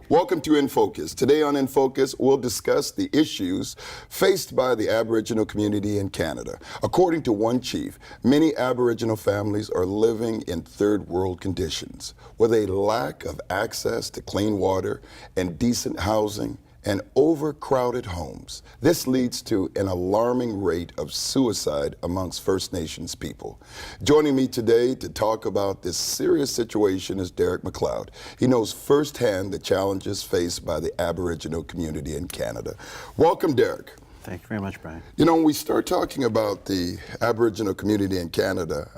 Welcome to In Focus. Today on In Focus, we'll discuss the issues faced by the Aboriginal community in Canada. According to one chief, many Aboriginal families are living in third world conditions with a lack of access to clean water and decent housing and overcrowded homes. This leads to an alarming rate of suicide amongst First Nations people. Joining me today to talk about this serious situation is Derek McLeod. He knows firsthand the challenges faced by the Aboriginal community in Canada. Welcome, Derek. Thank you very much, Brian. You know, when we start talking about the Aboriginal community in Canada,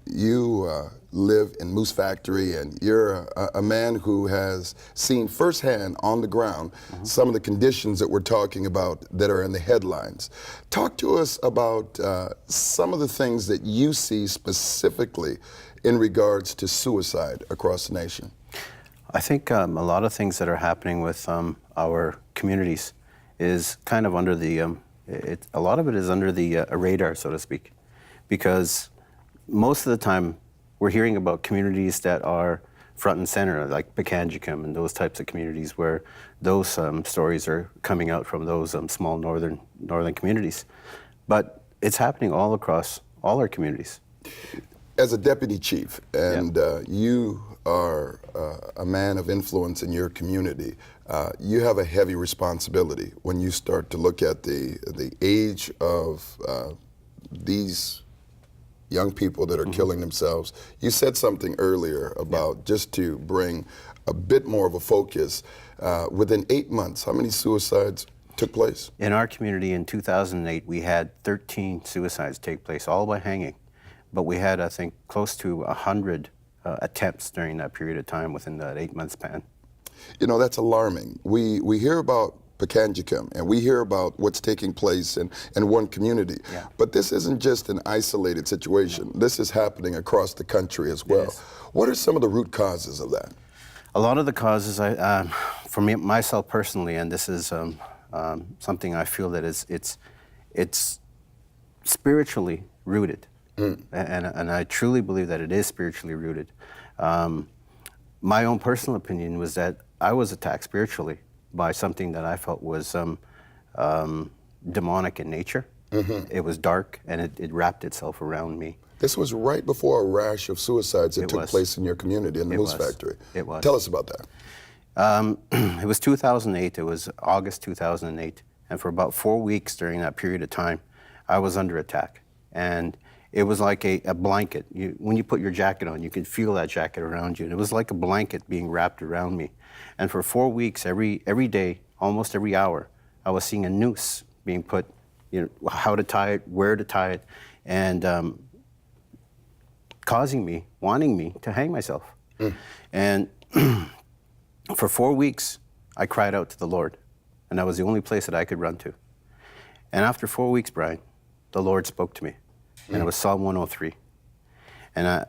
you live in Moose Factory, and you're a man who has seen firsthand on the ground some of the conditions that we're talking about that are in the headlines. Talk to us about some of the things that you see specifically in regards to suicide across the nation. I think a lot of things that are happening with our communities is kind of under the, a lot of it is under the radar, so to speak, because most of the time we're hearing about communities that are front and center, like Pekanjikum and those types of communities where those stories are coming out from those small northern communities. But it's happening all across all our communities. As a deputy chief, and you are a man of influence in your community, you have a heavy responsibility when you start to look at the age of these young people that are killing themselves. You said something earlier about just to bring a bit more of a focus. Within 8 months, how many suicides took place? In our community in 2008, we had 13 suicides take place, all by hanging. But we had, I think, close to 100 attempts during that period of time within that 8-month span. You know, that's alarming. We hear about Pekanjikum, and we hear about what's taking place in one community. Yeah. But this isn't just an isolated situation. No. This is happening across the country as well. What are some of the root causes of that? A lot of the causes, for me, myself personally, and this is something I feel that it's spiritually rooted. And I truly believe that it is spiritually rooted. My own personal opinion was that I was attacked spiritually by something that I felt was demonic in nature. It was dark, and it wrapped itself around me. This was right before a rash of suicides that took place in your community in the Moose Factory. It was. Tell us about that. It was 2008. It was August 2008. And for about 4 weeks during that period of time, I was under attack. And it was like a blanket. When you put your jacket on, you could feel that jacket around you. And it was like a blanket being wrapped around me. And for 4 weeks, every day, almost every hour, I was seeing a noose being put, how to tie it, where to tie it, and wanting me to hang myself. And for 4 weeks, I cried out to the Lord. And that was the only place that I could run to. And after 4 weeks, Brian, the Lord spoke to me. And it was Psalm 103. And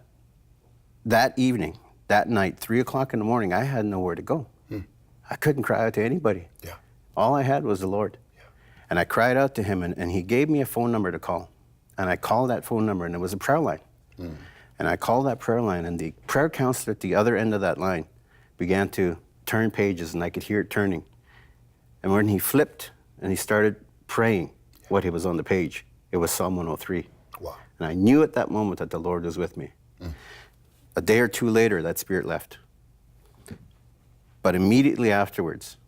that evening, that night, 3 o'clock in the morning, I had nowhere to go. I couldn't cry out to anybody. All I had was the Lord. And I cried out to him, and he gave me a phone number to call. And I called that phone number, and it was a prayer line. And I called that prayer line, and the prayer counselor at the other end of that line began to turn pages, and I could hear it turning. And when he flipped and he started praying what he was on the page, it was Psalm 103. Wow. And I knew at that moment that the Lord was with me. A day or two later, that spirit left. But immediately afterwards,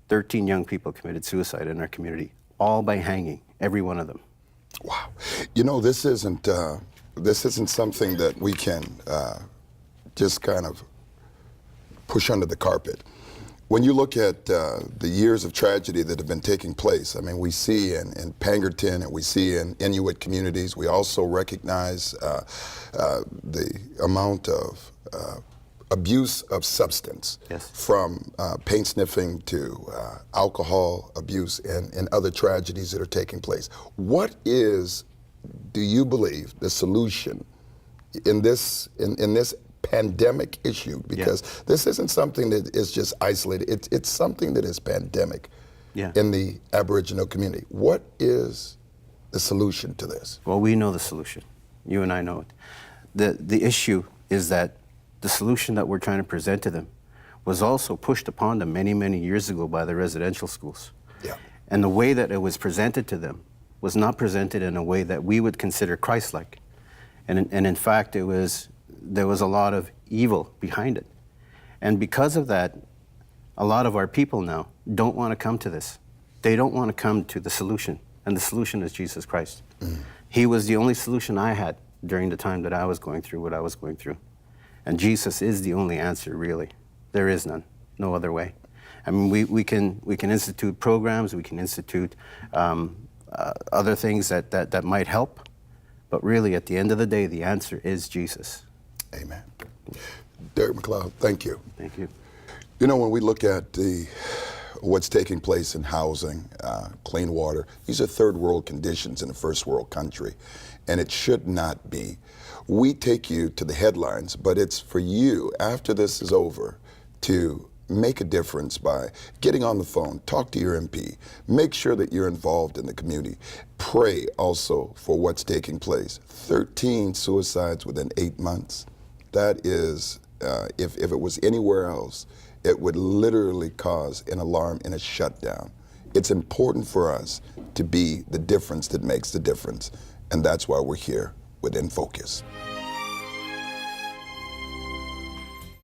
13 young people committed suicide in our community, all by hanging, every one of them. Wow. You know, this isn't something that we can just kind of push under the carpet. When you look at the years of tragedy that have been taking place, I mean, we see in Pangerton and we see in Inuit communities, we also recognize the amount of abuse of substance, from paint sniffing to alcohol abuse and other tragedies that are taking place. What is, do you believe, the solution in this pandemic issue? Because this isn't something that is just isolated. It's something that is pandemic in the Aboriginal community. What is the solution to this? Well, we know the solution. You and I know it. The issue is that the solution that we're trying to present to them was also pushed upon them many, many years ago by the residential schools. Yeah. And the way that it was presented to them was not presented in a way that we would consider Christ-like. And in fact, there was a lot of evil behind it. And because of that, a lot of our people now don't want to come to this. They don't want to come to the solution, and the solution is Jesus Christ. He was the only solution I had during the time that I was going through what I was going through. And Jesus is the only answer, really. There is none, no other way. I mean, we can institute programs, we can institute other things that might help, but really, at the end of the day, the answer is Jesus. Amen. Derek McLeod, thank you. Thank you. You know, when we look at what's taking place in housing, clean water, these are third world conditions in a first world country, and it should not be. We take you to the headlines, but it's for you, after this is over, to make a difference by getting on the phone, talk to your MP, make sure that you're involved in the community. Pray also for what's taking place. 13 suicides within 8 months. That is, if it was anywhere else, it would literally cause an alarm and a shutdown. It's important for us to be the difference that makes the difference, and that's why we're here with In Focus.